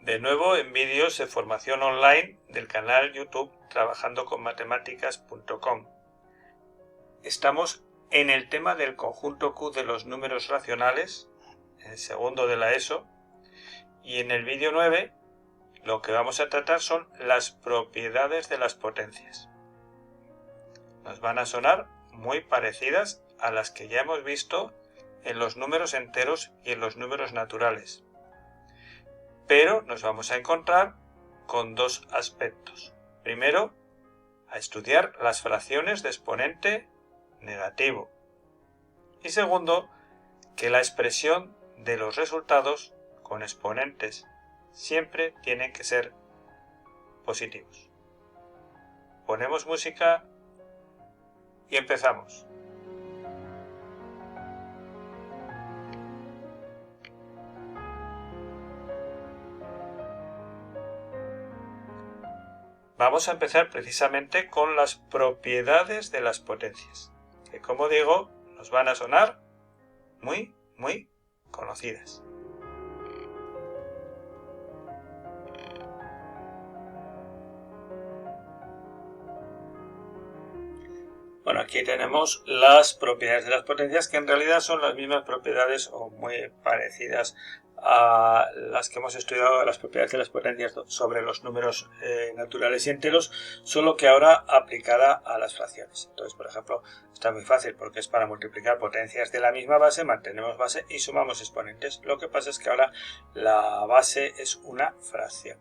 De nuevo en vídeos de formación online del canal YouTube trabajandoconmatemáticas.com. Estamos en el tema del conjunto Q de los números racionales, en el segundo de la ESO, y en el vídeo 9 lo que vamos a tratar son las propiedades de las potencias. Nos van a sonar muy parecidas a las que ya hemos visto en los números enteros y en los números naturales. Pero nos vamos a encontrar con dos aspectos. Primero, a estudiar las fracciones de exponente negativo. Y segundo, que la expresión de los resultados con exponentes siempre tienen que ser positivos. Ponemos música y empezamos. Vamos a empezar precisamente con las propiedades de las potencias, que como digo, nos van a sonar muy conocidas. Bueno, aquí tenemos las propiedades de las potencias, que en realidad son las mismas propiedades o muy parecidas a las que hemos estudiado, las propiedades de las potencias sobre los números naturales y enteros, solo que ahora aplicada a las fracciones. Entonces, por ejemplo, está muy fácil porque es para multiplicar potencias de la misma base, mantenemos base y sumamos exponentes. Lo que pasa es que ahora la base es una fracción.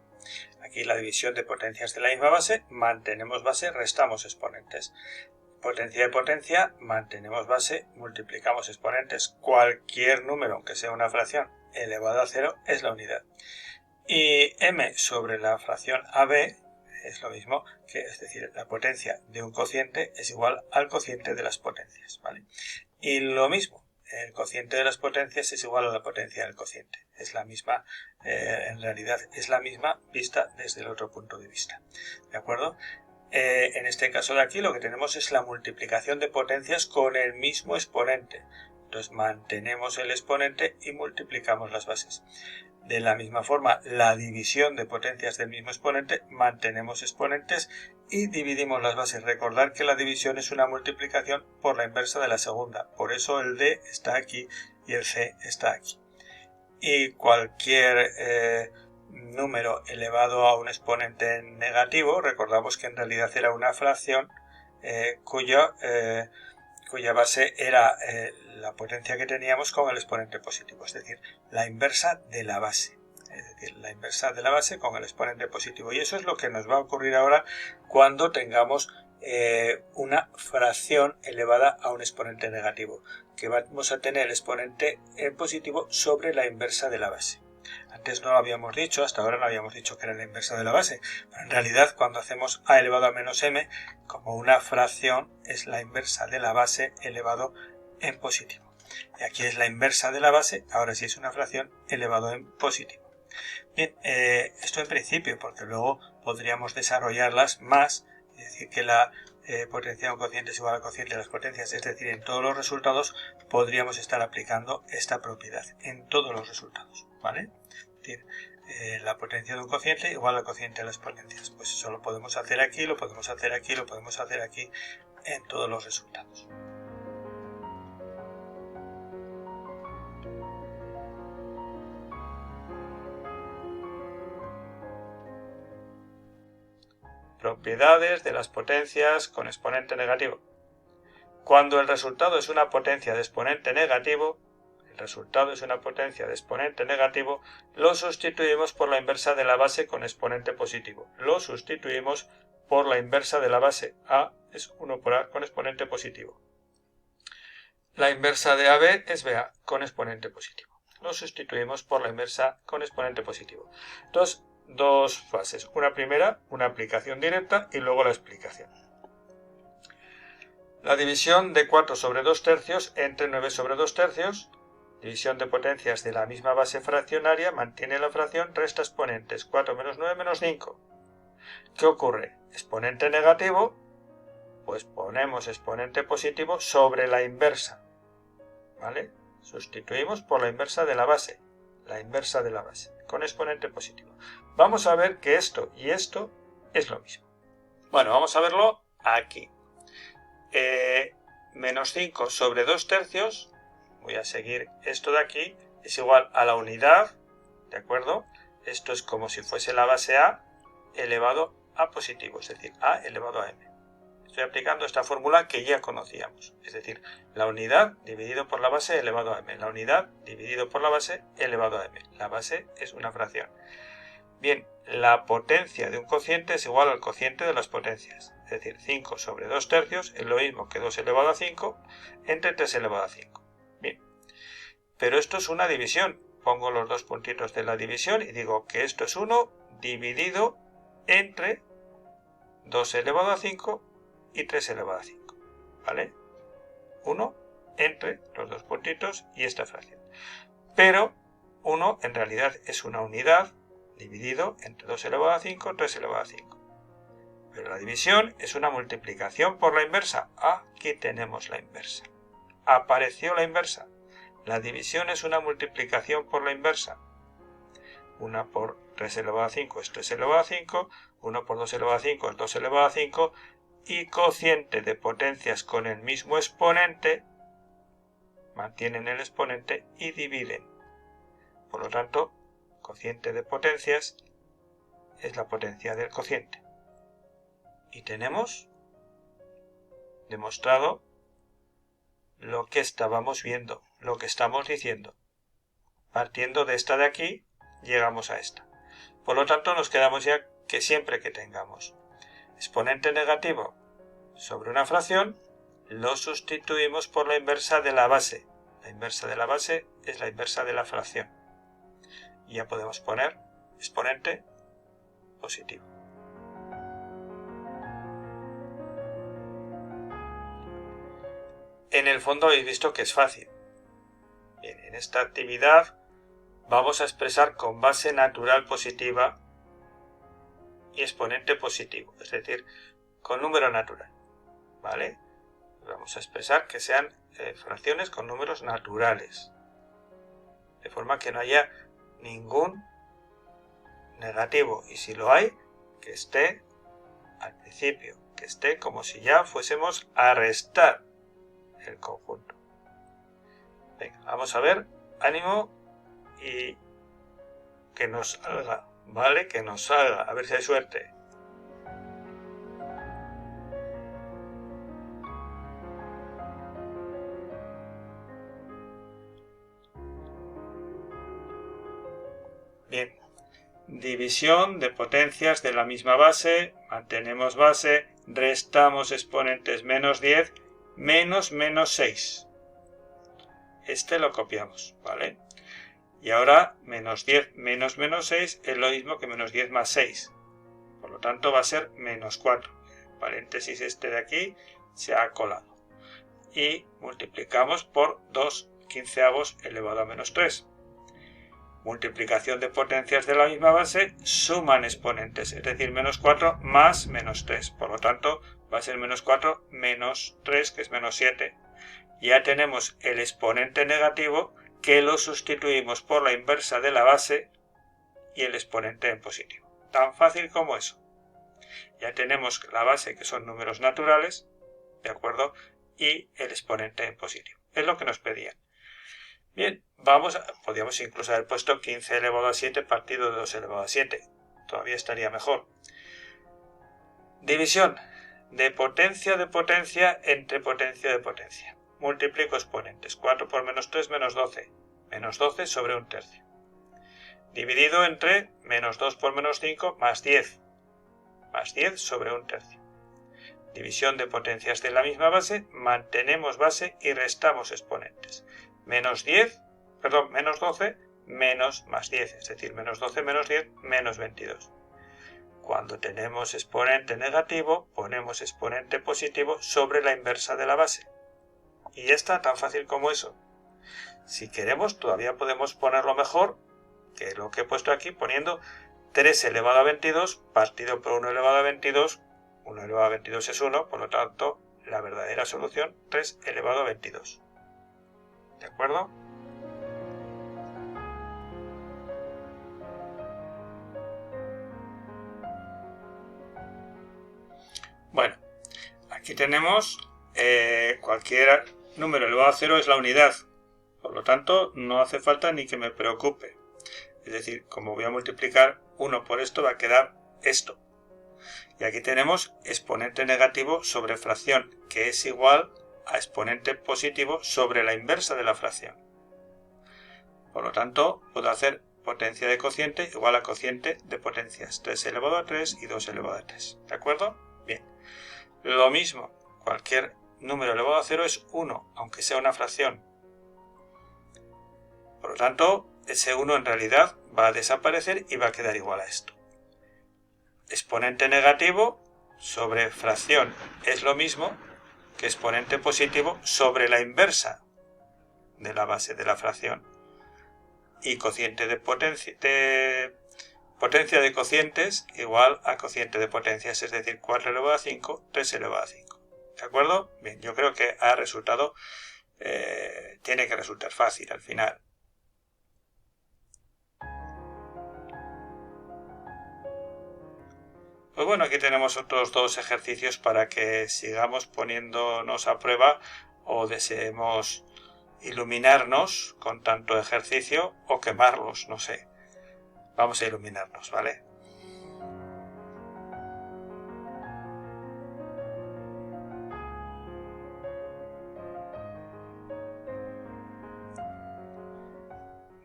Aquí la división de potencias de la misma base, mantenemos base, restamos exponentes. Potencia de potencia, mantenemos base, multiplicamos exponentes. Cualquier número, aunque sea una fracción, elevado a 0 es la unidad. Y m sobre la fracción AB es lo mismo que, es decir, la potencia de un cociente es igual al cociente de las potencias, ¿vale? Y lo mismo, el cociente de las potencias es igual a la potencia del cociente. Es la misma, en realidad es la misma vista desde el otro punto de vista, ¿de acuerdo? En este caso de aquí lo que tenemos es la multiplicación de potencias con el mismo exponente. Entonces mantenemos el exponente y multiplicamos las bases. De la misma forma, la división de potencias del mismo exponente, mantenemos exponentes y dividimos las bases. Recordar que la división es una multiplicación por la inversa de la segunda. Por eso el D está aquí y el C está aquí. Y cualquier número elevado a un exponente negativo, recordamos que en realidad era una fracción cuya base era la potencia que teníamos con el exponente positivo, es decir, la inversa de la base. Es decir, la inversa de la base con el exponente positivo. Y eso es lo que nos va a ocurrir ahora cuando tengamos una fracción elevada a un exponente negativo, que vamos a tener el exponente positivo sobre la inversa de la base. Antes no lo habíamos dicho, hasta ahora no habíamos dicho que era la inversa de la base, pero en realidad cuando hacemos a elevado a menos m, como una fracción es la inversa de la base elevado en positivo. Y aquí es la inversa de la base, ahora sí es una fracción elevado en positivo. Bien, esto en principio, porque luego podríamos desarrollarlas más, y decir que la potencia de un cociente es igual al cociente de las potencias, es decir, en todos los resultados podríamos estar aplicando esta propiedad, en todos los resultados, ¿vale? Es decir, la potencia de un cociente igual al cociente de las potencias. Pues eso lo podemos hacer aquí, lo podemos hacer aquí, lo podemos hacer aquí, en todos los resultados. Propiedades de las potencias con exponente negativo. Cuando el resultado es una potencia de exponente negativo, lo sustituimos por la inversa de la base con exponente positivo. Lo sustituimos por la inversa de la base. A es 1 por A con exponente positivo. La inversa de AB es BA con exponente positivo. Lo sustituimos por la inversa con exponente positivo. Entonces, dos fases. Una primera, una aplicación directa y luego la explicación. La división de 4 sobre 2 tercios entre 9 sobre 2 tercios. División de potencias de la misma base fraccionaria, mantiene la fracción, resta exponentes. 4 menos 9 menos 5. ¿Qué ocurre? Exponente negativo, pues ponemos exponente positivo sobre la inversa, ¿vale? Sustituimos por la inversa de la base. la inversa de la base, con exponente positivo. Vamos a ver que esto y esto es lo mismo. Bueno, vamos a verlo aquí. Menos 5 sobre 2 tercios, voy a seguir esto de aquí, es igual a la unidad, ¿de acuerdo? Esto es como si fuese la base A elevado a positivo, es decir, A elevado a m. Estoy aplicando esta fórmula que ya conocíamos, es decir, la unidad dividido por la base elevado a m, la unidad dividido por la base elevado a m. La base es una fracción. Bien, la potencia de un cociente es igual al cociente de las potencias, es decir, 5 sobre 2 tercios es lo mismo que 2 elevado a 5 entre 3 elevado a 5. Bien, pero esto es una división. Pongo los dos puntitos de la división y digo que esto es 1 dividido entre 2 elevado a 5 y 3 elevado a 5. ¿Vale? 1 entre los dos puntitos y esta fracción. Pero 1 en realidad es una unidad dividido entre 2 elevado a 5, 3 elevado a 5. Pero la división es una multiplicación por la inversa. Aquí tenemos la inversa. Apareció la inversa. La división es una multiplicación por la inversa. 1 por 3 elevado a 5 es 3 elevado a 5, 1 por 2 elevado a 5 es 2 elevado a 5, y cociente de potencias con el mismo exponente, mantienen el exponente y dividen. Por lo tanto, cociente de potencias es la potencia del cociente. Y tenemos demostrado lo que estábamos viendo, lo que estamos diciendo. Partiendo de esta de aquí, llegamos a esta. Por lo tanto, nos quedamos ya que siempre que tengamos exponente negativo sobre una fracción, lo sustituimos por la inversa de la base. La inversa de la base es la inversa de la fracción. Y ya podemos poner exponente positivo. En el fondo habéis visto que es fácil. Bien, en esta actividad vamos a expresar con base natural positiva y exponente positivo, es decir, con número natural. ¿Vale? Vamos a expresar que sean fracciones con números naturales, de forma que no haya ningún negativo, y si lo hay, que esté al principio, que esté como si ya fuésemos a restar el conjunto. Venga, vamos a ver, ánimo y que nos salga, ¿vale? Que nos salga, a ver si hay suerte. Bien, división de potencias de la misma base, mantenemos base, restamos exponentes menos 10, menos 6. Este lo copiamos, ¿vale? Y ahora menos 10 menos 6 es lo mismo que menos 10 más 6. Por lo tanto va a ser menos 4. El paréntesis este de aquí se ha colado. Y multiplicamos por 2/15 elevado a menos 3. Multiplicación de potencias de la misma base, suman exponentes, es decir, menos 4 más menos 3. Por lo tanto, va a ser menos 4 menos 3, que es menos 7. Ya tenemos el exponente negativo, que lo sustituimos por la inversa de la base y el exponente en positivo. Tan fácil como eso. Ya tenemos la base, que son números naturales, ¿de acuerdo? Y el exponente en positivo. Es lo que nos pedían. Bien, podríamos incluso haber puesto 15 elevado a 7 partido de 2 elevado a 7. Todavía estaría mejor. División de potencia entre potencia de potencia. Multiplico exponentes. 4 por menos 3, menos 12. Menos 12 sobre un tercio. Dividido entre menos 2 por menos 5, más 10. Más 10 sobre un tercio. División de potencias de la misma base, mantenemos base y restamos exponentes. Menos 12 menos más 10, es decir, menos 12 menos 10 menos 22. Cuando tenemos exponente negativo, ponemos exponente positivo sobre la inversa de la base. Y ya está, tan fácil como eso. Si queremos, todavía podemos ponerlo mejor, que lo que he puesto aquí, poniendo 3 elevado a 22 partido por 1 elevado a 22. 1 elevado a 22 es 1, por lo tanto, la verdadera solución 3 elevado a 22. ¿De acuerdo? Bueno, aquí tenemos cualquier número elevado a 0 es la unidad. Por lo tanto, no hace falta ni que me preocupe. Es decir, como voy a multiplicar 1 por esto, va a quedar esto. Y aquí tenemos exponente negativo sobre fracción, que es igual a exponente positivo sobre la inversa de la fracción. Por lo tanto, puedo hacer potencia de cociente igual a cociente de potencias. 3 elevado a 3 y 2 elevado a 3. ¿De acuerdo? Bien. Lo mismo, cualquier número elevado a 0 es 1, aunque sea una fracción. Por lo tanto, ese 1 en realidad va a desaparecer y va a quedar igual a esto. Exponente negativo sobre fracción es lo mismo que exponente positivo sobre la inversa de la base de la fracción. Y cociente de potencia de cocientes igual a cociente de potencias, es decir, 4 elevado a 5, 3 elevado a 5. ¿De acuerdo? Bien, yo creo que ha resultado, tiene que resultar fácil al final. Pues bueno, aquí tenemos otros dos ejercicios para que sigamos poniéndonos a prueba o deseemos iluminarnos con tanto ejercicio o quemarlos, no sé. Vamos a iluminarnos, ¿vale?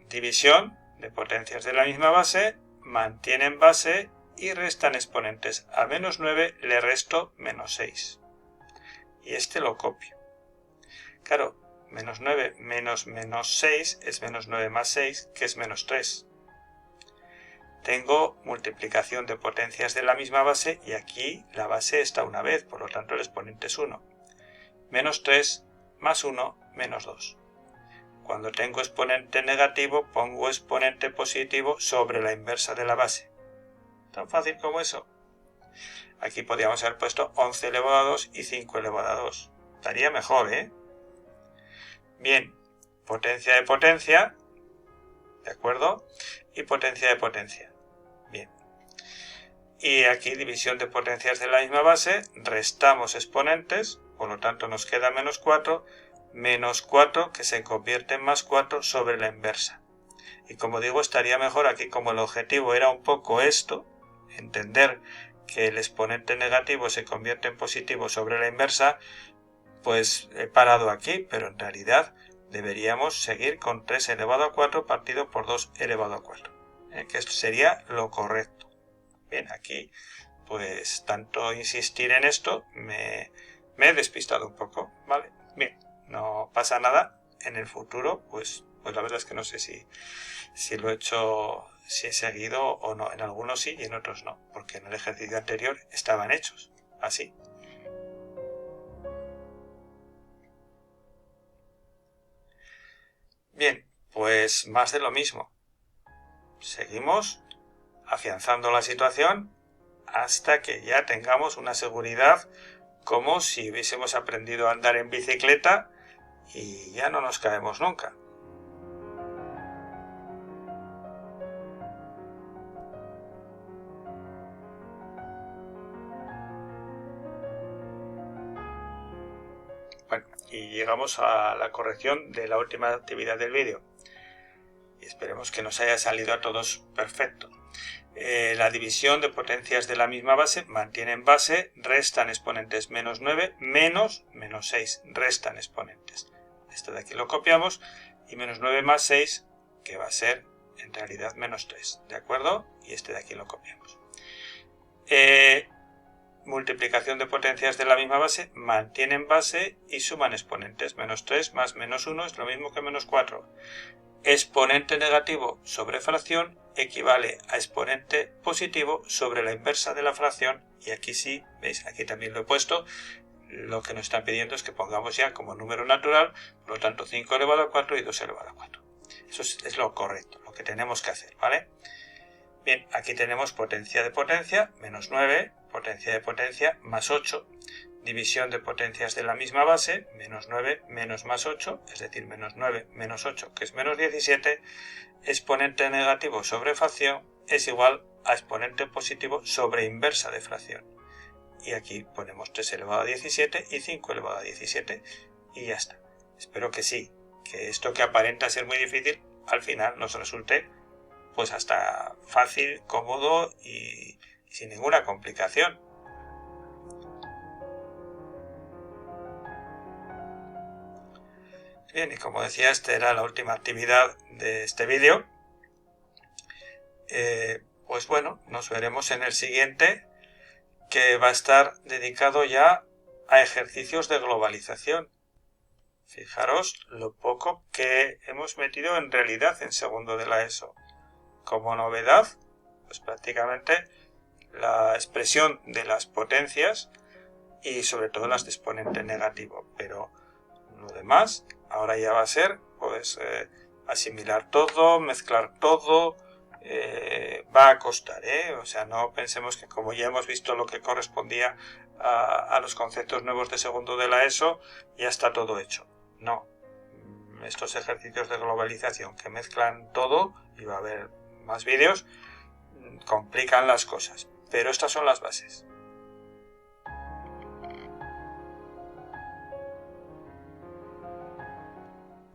División de potencias de la misma base, mantienen base y restan exponentes. A menos 9 le resto menos 6. Y este lo copio. Claro, menos 9 menos menos 6 es menos 9 más 6, que es menos 3. Tengo multiplicación de potencias de la misma base y aquí la base está una vez, por lo tanto el exponente es 1. Menos 3 más 1 menos 2. Cuando tengo exponente negativo pongo exponente positivo sobre la inversa de la base. Tan fácil como eso. Aquí podríamos haber puesto 11 elevado a 2 y 5 elevado a 2. Estaría mejor, ¿eh? Bien, potencia de potencia, ¿de acuerdo? Y potencia de potencia. Bien. Y aquí división de potencias de la misma base, restamos exponentes, por lo tanto nos queda menos 4, menos 4 que se convierte en más 4 sobre la inversa. Y como digo, estaría mejor aquí, como el objetivo era un poco esto, entender que el exponente negativo se convierte en positivo sobre la inversa, pues he parado aquí, pero en realidad deberíamos seguir con 3 elevado a 4 partido por 2 elevado a 4, que esto sería lo correcto. Bien, aquí pues tanto insistir en esto me he despistado un poco, ¿vale? Bien, no pasa nada. En el futuro pues la verdad es que no sé si lo he hecho, si he seguido o no. En algunos sí y en otros no, porque en el ejercicio anterior estaban hechos así. Bien, pues más de lo mismo. Seguimos afianzando la situación hasta que ya tengamos una seguridad como si hubiésemos aprendido a andar en bicicleta y ya no nos caemos nunca. Bueno, y llegamos a la corrección de la última actividad del vídeo. Y esperemos que nos haya salido a todos perfecto. La división de potencias de la misma base, mantienen base, restan exponentes menos 9, menos 6, restan exponentes. Esto de aquí lo copiamos y menos 9 más 6, que va a ser en realidad menos 3, ¿de acuerdo? Y este de aquí lo copiamos. Multiplicación de potencias de la misma base, mantienen base y suman exponentes. Menos 3 más menos 1 es lo mismo que menos 4. Exponente negativo sobre fracción equivale a exponente positivo sobre la inversa de la fracción. Y aquí sí, veis, aquí también lo he puesto. Lo que nos están pidiendo es que pongamos ya como número natural, por lo tanto 5 elevado a 4 y 2 elevado a 4. Eso es lo correcto, lo que tenemos que hacer, ¿vale? Bien, aquí tenemos potencia de potencia, menos 9, potencia de potencia, más 8, división de potencias de la misma base, menos 9 menos más 8, es decir, menos 9 menos 8, que es menos 17, exponente negativo sobre fracción es igual a exponente positivo sobre inversa de fracción. y aquí ponemos 3 elevado a 17 y 5 elevado a 17 y ya está. Espero que sí, que esto que aparenta ser muy difícil al final nos resulte pues hasta fácil, cómodo y sin ninguna complicación. Bien, y como decía, esta era la última actividad de este vídeo. Pues bueno, nos veremos en el siguiente, que va a estar dedicado ya a ejercicios de globalización. Fijaros lo poco que hemos metido en realidad en segundo de la ESO. Como novedad, pues prácticamente la expresión de las potencias y sobre todo las de exponente negativo, pero lo demás ahora ya va a ser pues asimilar todo, mezclar todo, va a costar, o sea, no pensemos que como ya hemos visto lo que correspondía a los conceptos nuevos de segundo de la ESO, ya está todo hecho. No, estos ejercicios de globalización que mezclan todo, y va a haber más vídeos, complican las cosas, pero estas son las bases.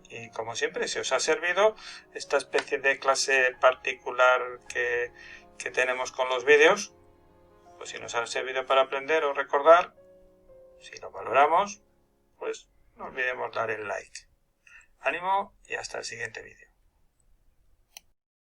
Y como siempre, si os ha servido esta especie de clase particular que tenemos con los vídeos, pues si nos ha servido para aprender o recordar, si lo valoramos, pues no olvidemos dar el like. Ánimo y hasta el siguiente vídeo.